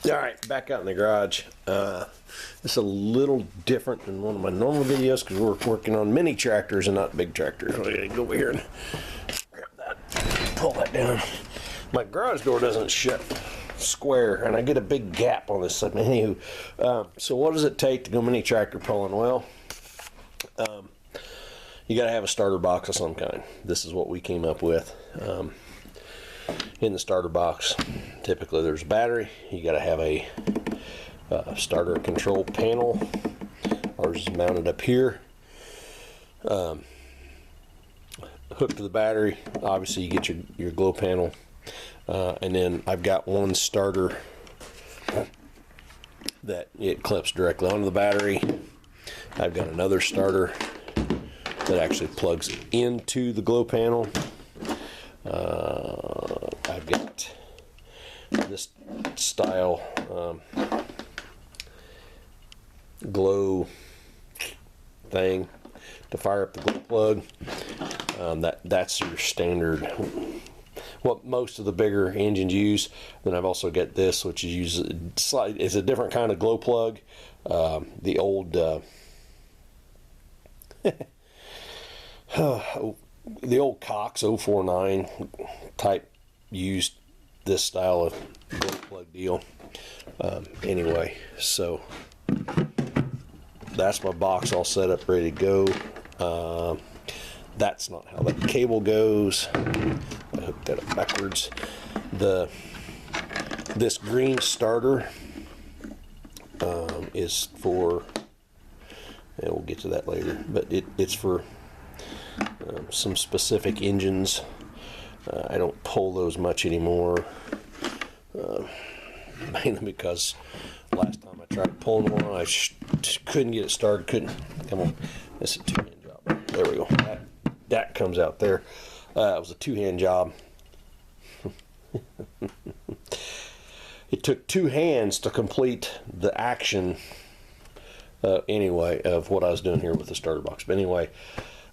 All right, back out in the garage. This is a little different than one of my normal videos because we're working on mini tractors and not big tractors. So I gotta go over here and grab that, pull that down. My garage door doesn't shut square, and I get a big gap on this side. Anywho, so what does it take to go mini tractor pulling? Well, you gotta have a starter box of some kind. This is what we came up with. In the starter box, typically there's a battery. You got to have a starter control panel. Ours is mounted up here, hooked to the battery. Obviously you get your glow panel, and then I've got one starter that it clips directly onto the battery. I've got another starter that actually plugs into the glow panel. I've got this style glow thing to fire up the glow plug. That's your standard, what most of the bigger engines use. Then I've also got this, which is it's a different kind of glow plug. The old the old Cox 049 type used this style of glow plug deal. Anyway, so that's my box all set up, ready to go. That's not how that cable goes. I hooked that up backwards. This green starter is for, and we'll get to that later, but it's for some specific engines. I don't pull those much anymore, mainly because last time I tried pulling one, I couldn't get it started. Come on, this is a two-hand job. There we go. That comes out there. It was a two-hand job. It took two hands to complete the action. Anyway, of what I was doing here with the starter box. But anyway,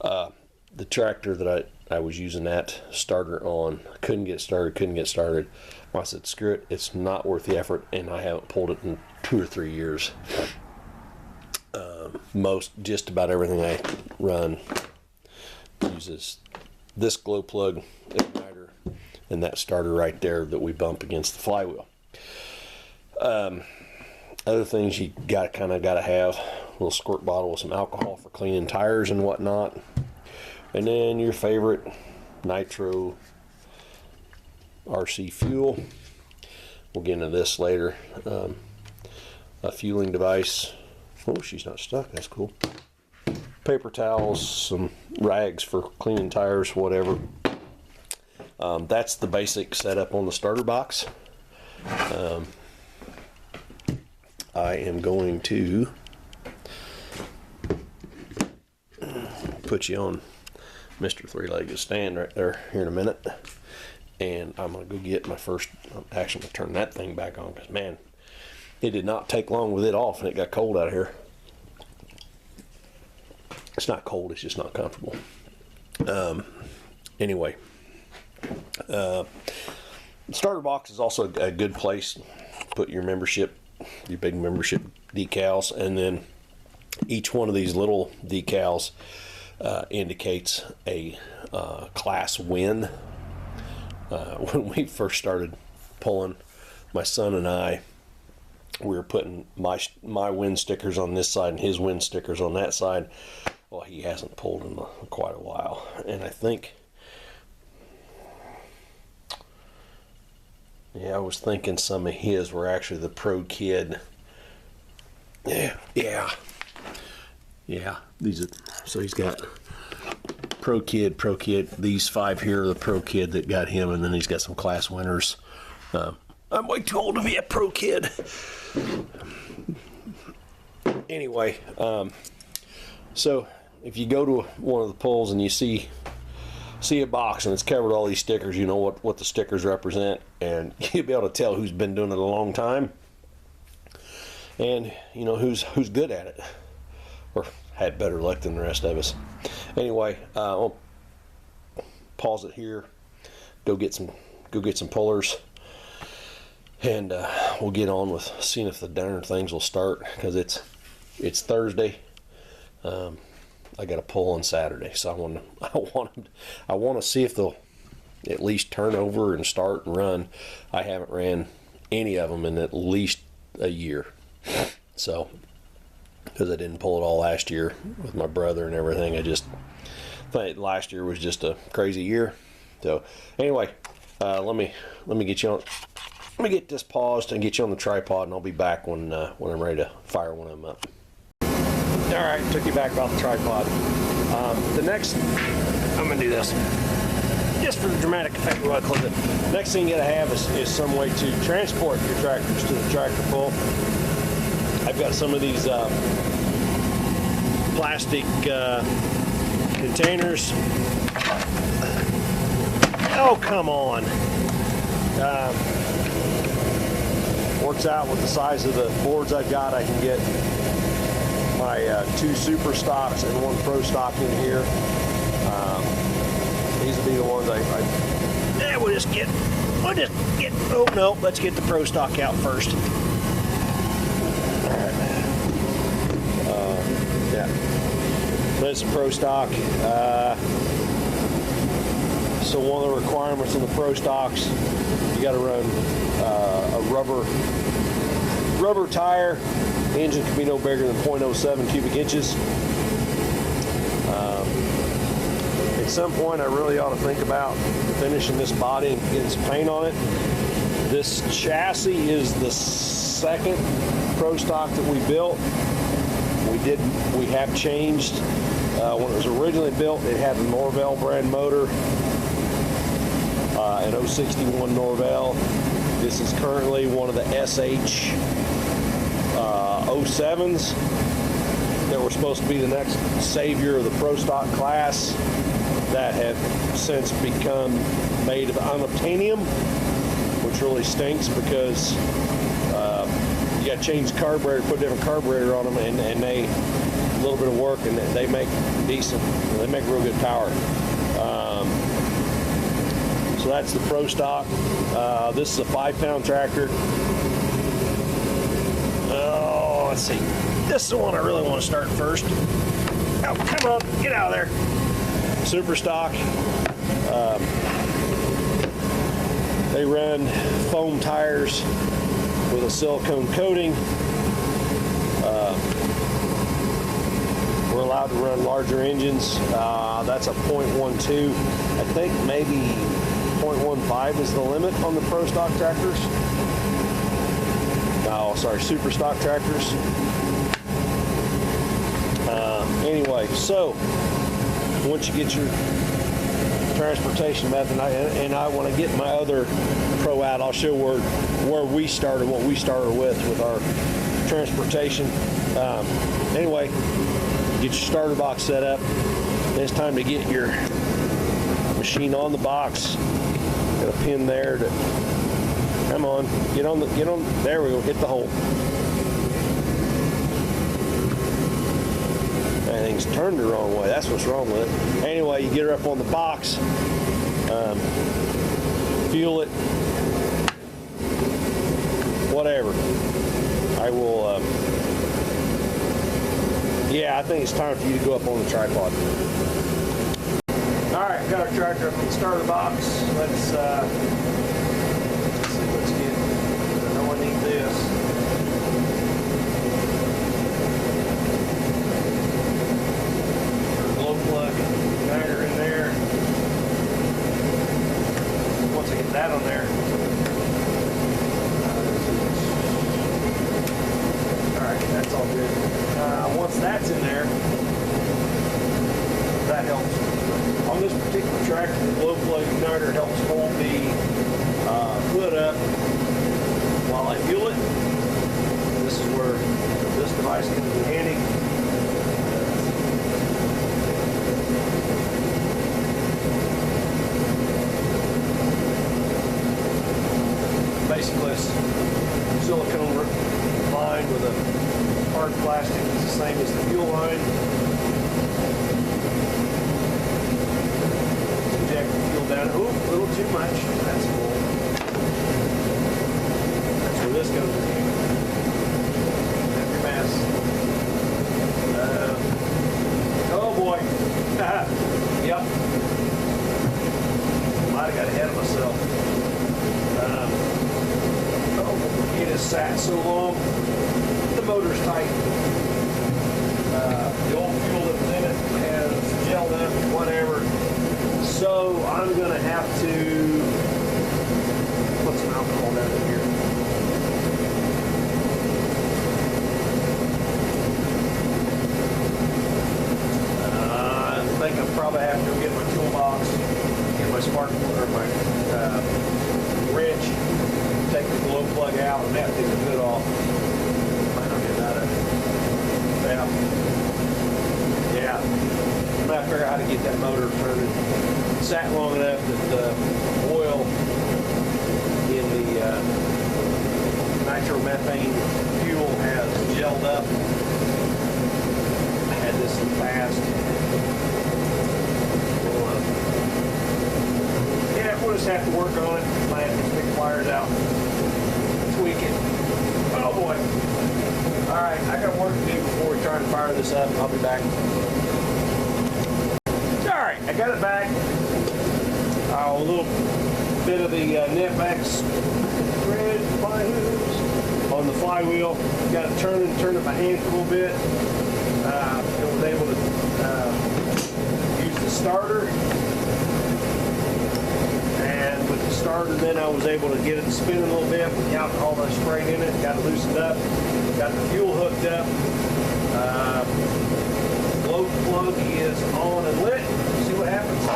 the tractor that I was using that starter on, couldn't get started. I said, screw it, it's not worth the effort, and I haven't pulled it in 2 or 3 years. Just about everything I run uses this glow plug igniter and that starter right there that we bump against the flywheel. Other things you kind of got to have: a little squirt bottle with some alcohol for cleaning tires and whatnot. And then your favorite nitro RC fuel. We'll get into this later. A fueling device. Oh, she's not stuck. That's cool. Paper towels, some rags for cleaning tires, whatever. That's the basic setup on the starter box. I am going to put you on Mr. Three-Legged Stand right there here in a minute, and I'm gonna go get my first. Actually, I'm gonna turn that thing back on because, man, it did not take long with it off, and it got cold out of here. It's not cold; it's just not comfortable. Anyway, starter box is also a good place to put your membership, your big membership decals, and then each one of these little decals indicates a class win. When we first started pulling, my son and I, we were putting my win stickers on this side and his win stickers on that side. Well, he hasn't pulled in quite a while, and I think, I was thinking some of his were actually the Pro Kid. Yeah. These are, so he's got Pro Kid. These 5 here are the Pro Kid that got him, and then he's got some class winners. I'm way too old to be a Pro Kid. Anyway, so if you go to one of the pulls and you see a box and it's covered all these stickers, you know what the stickers represent, and you'll be able to tell who's been doing it a long time, and you know who's good at it or had better luck than the rest of us. Anyway, I'll pause it here, go get some pullers. and we'll get on with seeing if the darn things will start, because it's Thursday. I got a pull on Saturday, so I want to see if they'll at least turn over and start and run. I haven't ran any of them in at least a year, so because I didn't pull it all last year with my brother and everything. I just think last year was just a crazy year. So anyway, let me get you on. Let me get this paused and get you on the tripod, and I'll be back when I'm ready to fire one of them up. All right, took you back off the tripod. The next, I'm gonna do this just for the dramatic effect. We'll close it. Next thing you gotta have is some way to transport your tractors to the tractor pull. I've got some of these plastic containers. Oh, come on. Works out with the size of the boards I've got. I can get my 2 super stocks and 1 pro stock in here. These will be the ones we'll just get, oh no, let's get the pro stock out first. All right. Yeah. That's a pro stock. So one of the requirements on the pro stocks, you got to run a rubber tire. The engine can be no bigger than 0.07 cubic inches. At some point, I really ought to think about finishing this body and getting some paint on it. This chassis is the second pro stock that we built. We have changed. When it was originally built, it had a Norvell brand motor, an 061 Norvell. This is currently one of the SH 07s that were supposed to be the next savior of the pro stock class, that have since become made of unobtainium, which really stinks, because you got to change the carburetor, put a different carburetor on them, and they a little bit of work, and they make decent, they make real good power. So that's the pro stock. This is a 5-pound tractor. Oh, let's see. This is the one I really want to start first. Oh, come on, get out of there. Super stock. They run foam tires with a silicone coating. We're allowed to run larger engines. That's a 0.12. I think maybe 0.15 is the limit on the pro stock tractors. Oh, sorry, super stock tractors. Anyway, so once you get your transportation method, and I want to get my other pro out, I'll show where we started, what we started with our transportation. Anyway, get your starter box set up. Then it's time to get your machine on the box. Got a pin there to, come on, get on, there we go, hit the hole. Everything's turned the wrong way. That's what's wrong with it. Anyway, you get her up on the box, fuel it, whatever. I will, yeah, I think it's time for you to go up on the tripod. All right, got our tractor up on the starter box. Let's see, let's get, I know I need this. Plug igniter in there. Once I get that on there, all right, that's all good. Once that's in there, that helps. On this particular tractor, the glow plug igniter helps hold the hood up while I fuel it. This is where this device comes in handy. Basically, it's silicone line with a hard plastic. It's the same as the fuel line. Inject the fuel down. Ooh, a little too much. That's full. just sat so long, the motor's tight. The old fuel that was in it has gelled up, whatever. So I'm gonna have to put some alcohol down in here. I think I'll probably have to go get my toolbox, get my spark plug or my wrench, take the glow plug out, and have to take the hood off. Might not get that. Yeah. I'm gonna have to figure out how to get that motor running. Sat long enough that the oil in the nitromethane fuel has gelled up. I had this in the past. We'll just have to work on it. Might have to pick the wires out, tweak it. Oh boy. All right, I got work to do before we try and fire this up. I'll be back. All right, I got it back. A little bit of the Knepex thread hoops on the flywheel. Got it turned it by hand a little bit. I was able to use the starter. And with the starter, then I was able to get it spinning a little bit with the alcohol that I sprayed in it. Got it loosened up. Got the fuel hooked up. Glow plug is on and lit. See what happens.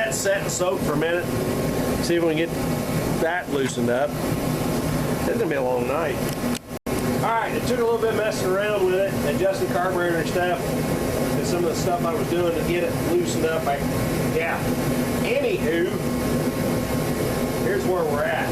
Set and soak for a minute. See if we can get that loosened up. It's gonna be a long night. All right, it took a little bit messing around with it, adjusting carburetor and stuff, and some of the stuff I was doing to get it loosened up. Anywho, here's where we're at.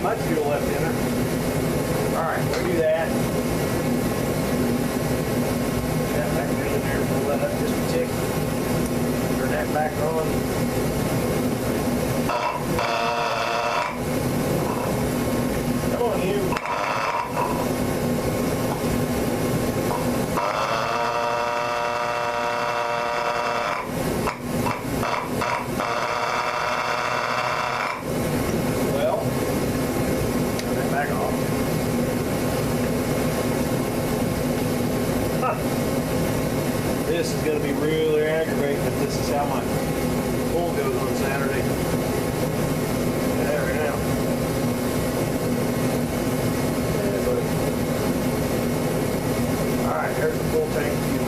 Much fuel left in her. All right, we'll do that. That back in there. We'll let that just tick. Turn that back on. Come on, you. This is going to be really aggravating if this is how my pull goes on Saturday. There we go. Yeah, buddy. All right, there's the full tank of fuel.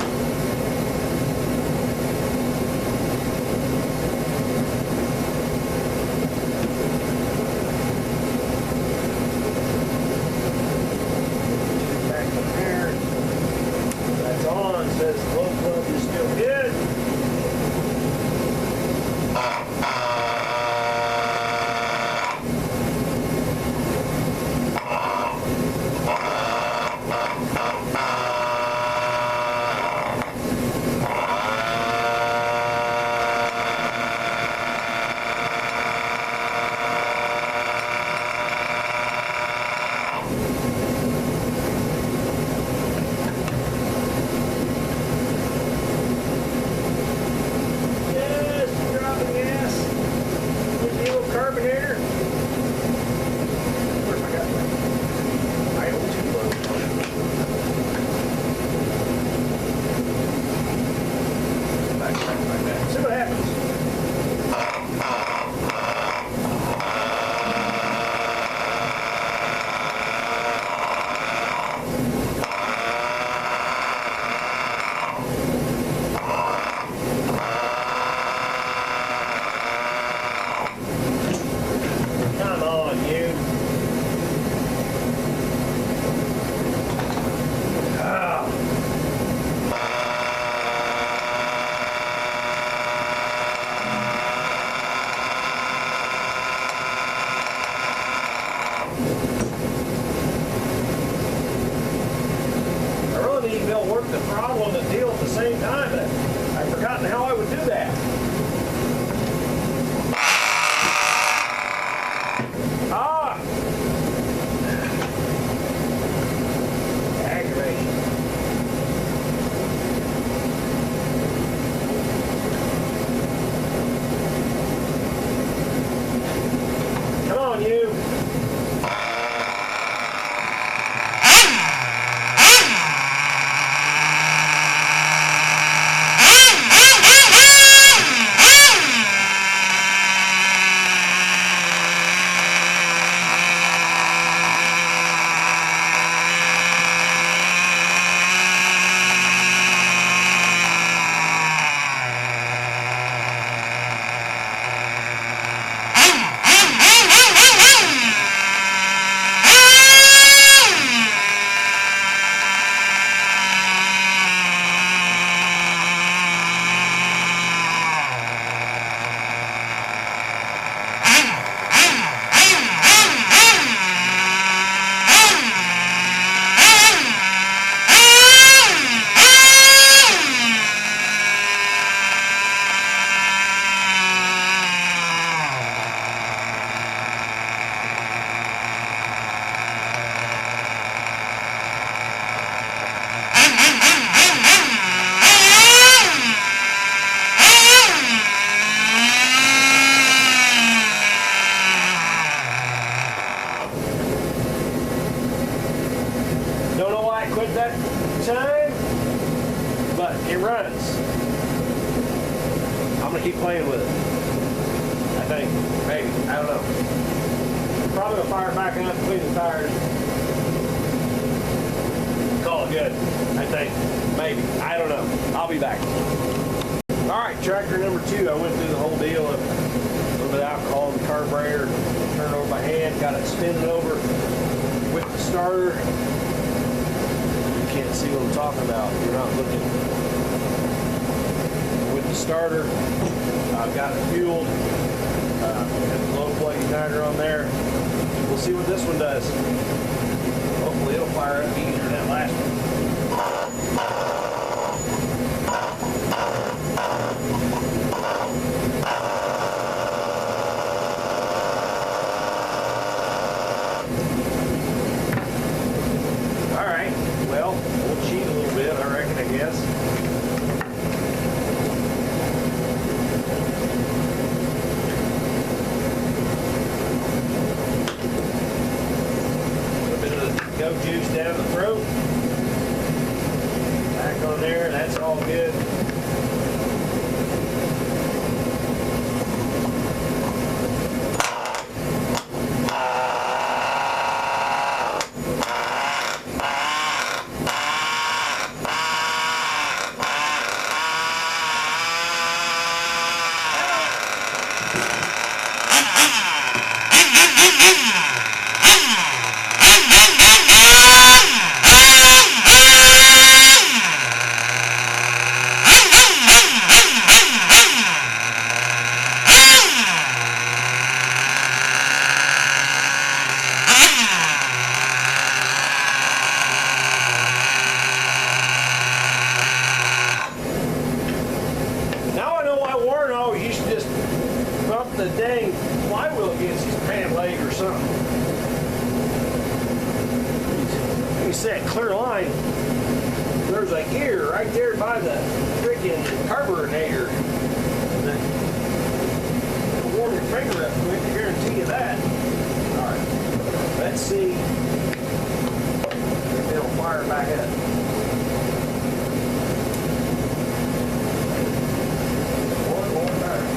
Back in here. That's on. Says glow plug is still good. throttling the deal at the same time, but I've forgotten how I would do that. Ah! Aggravation. Come on, you. Don't know why I quit that time, but it runs. I'm gonna keep playing with it. I think, maybe, I don't know. Probably gonna fire it back up, clean the tires. Call it good, I think, maybe, I don't know. I'll be back. All right, tractor number 2. I went through the whole deal of a little bit of alcohol in the carburetor, turned it over by hand, got it spinning over with the starter. Can't see what I'm talking about. You're not looking. With the starter, I've got it fueled. Got the low plug igniter on there. We'll see what this one does. Hopefully it'll fire up easier than that last one. Well, we'll cheat a little bit, I reckon, I guess. A little bit of the go juice down the throat. Back on there, that's all good. The dang flywheel against his pant leg or something. You said clear line. There's a gear right there by the freaking carburetor. Warm your finger up quick, I guarantee you that. Alright, let's see if it'll fire back up. One more time.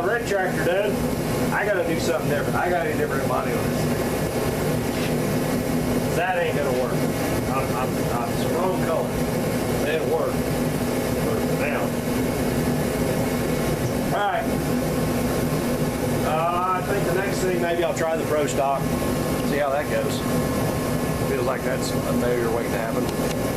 red tractor done. I gotta do something different. I gotta do different body on this thing. That ain't gonna work. It's the wrong color. It didn't work. Now. Alright. I think the next thing, maybe I'll try the Pro Stock. See how that goes. Feels like that's a failure waiting to happen.